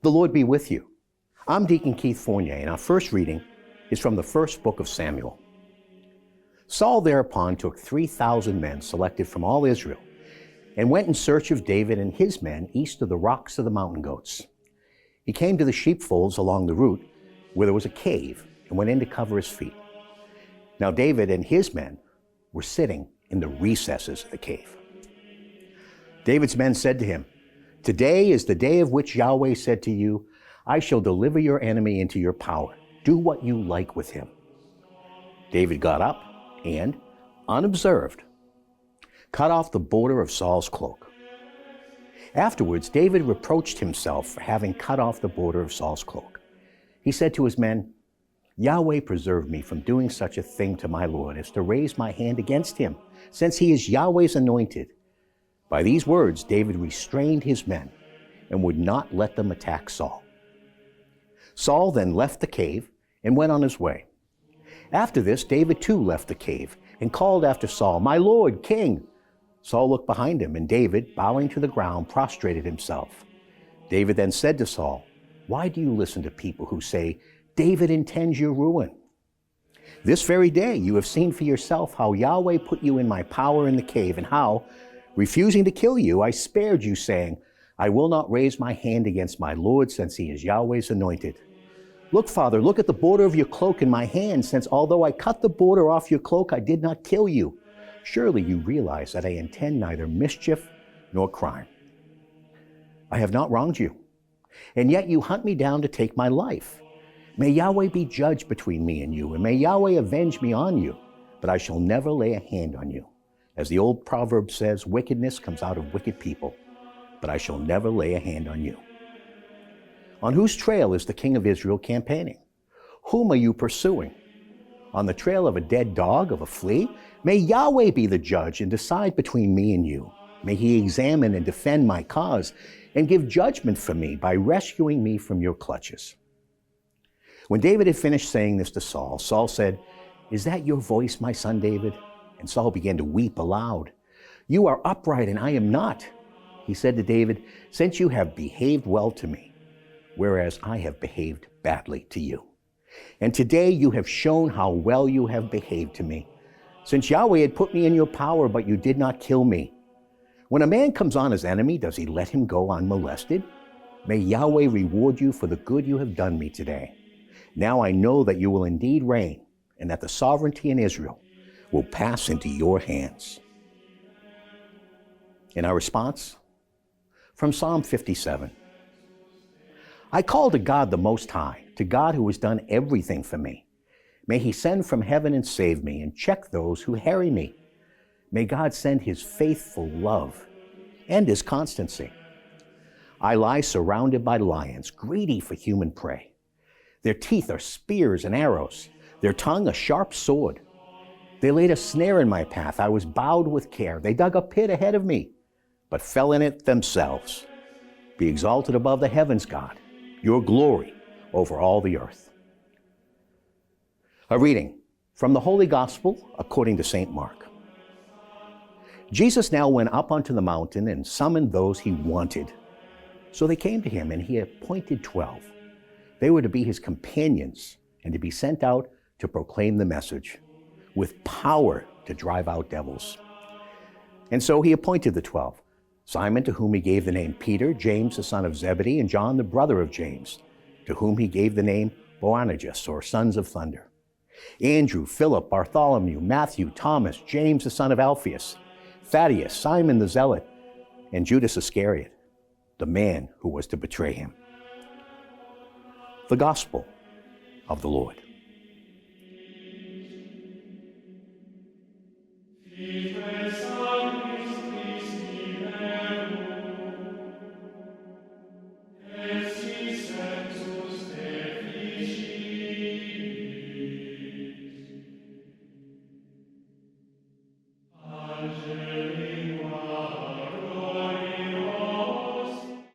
The Lord be with you. I'm Deacon Keith Fournier, and our first reading is from the first book of Samuel. Saul thereupon took 3,000 men selected from all Israel and went in search of David and his men east of the rocks of the mountain goats. He came to the sheepfolds along the route where there was a cave and went in to cover his feet. Now David and his men were sitting in the recesses of the cave. David's men said to him, "Today is the day of which Yahweh said to you, I shall deliver your enemy into your power. Do what you like with him." David got up and, unobserved, cut off the border of Saul's cloak. Afterwards, David reproached himself for having cut off the border of Saul's cloak. He said to his men, "Yahweh preserved me from doing such a thing to my Lord as to raise my hand against him, since he is Yahweh's anointed." By these words, David restrained his men and would not let them attack Saul. Saul then left the cave and went on his way. After this, David too left the cave and called after Saul, "My Lord, King." Saul looked behind him, and David, bowing to the ground, prostrated himself. David then said to Saul, "Why do you listen to people who say, 'David intends your ruin'? This very day you have seen for yourself how Yahweh put you in my power in the cave, and how, refusing to kill you, I spared you, saying, 'I will not raise my hand against my Lord, since he is Yahweh's anointed.' Look, Father, look at the border of your cloak in my hand, since although I cut the border off your cloak, I did not kill you. Surely you realize that I intend neither mischief nor crime. I have not wronged you, and yet you hunt me down to take my life. May Yahweh be judge between me and you, and may Yahweh avenge me on you, but I shall never lay a hand on you. As the old proverb says, wickedness comes out of wicked people, but I shall never lay a hand on you. On whose trail is the king of Israel campaigning? Whom are you pursuing? On the trail of a dead dog, of a flea? May Yahweh be the judge and decide between me and you. May he examine and defend my cause and give judgment for me by rescuing me from your clutches." When David had finished saying this to Saul, Saul said, "Is that your voice, my son David?" And Saul began to weep aloud. "You are upright and I am not." He said to David, "Since you have behaved well to me, whereas I have behaved badly to you. And today you have shown how well you have behaved to me, since Yahweh had put me in your power, but you did not kill me. When a man comes on his enemy, does he let him go unmolested? May Yahweh reward you for the good you have done me today. Now I know that you will indeed reign, and that the sovereignty in Israel will pass into your hands." In our response, from Psalm 57. I call to God the Most High, to God who has done everything for me. May he send from heaven and save me, and check those who harry me. May God send his faithful love and his constancy. I lie surrounded by lions, greedy for human prey. Their teeth are spears and arrows, their tongue a sharp sword. They laid a snare in my path. I was bowed with care. They dug a pit ahead of me, but fell in it themselves. Be exalted above the heavens, God, your glory over all the earth. A reading from the Holy Gospel according to St. Mark. Jesus now went up onto the mountain and summoned those he wanted. So they came to him, and he appointed 12. They were to be his companions and to be sent out to proclaim the message, with power to drive out devils. And so he appointed the 12. Simon, to whom he gave the name Peter, James the son of Zebedee, and John the brother of James, to whom he gave the name Boanerges, or sons of thunder. Andrew, Philip, Bartholomew, Matthew, Thomas, James the son of Alphaeus, Thaddeus, Simon the Zealot, and Judas Iscariot, the man who was to betray him. The Gospel of the Lord.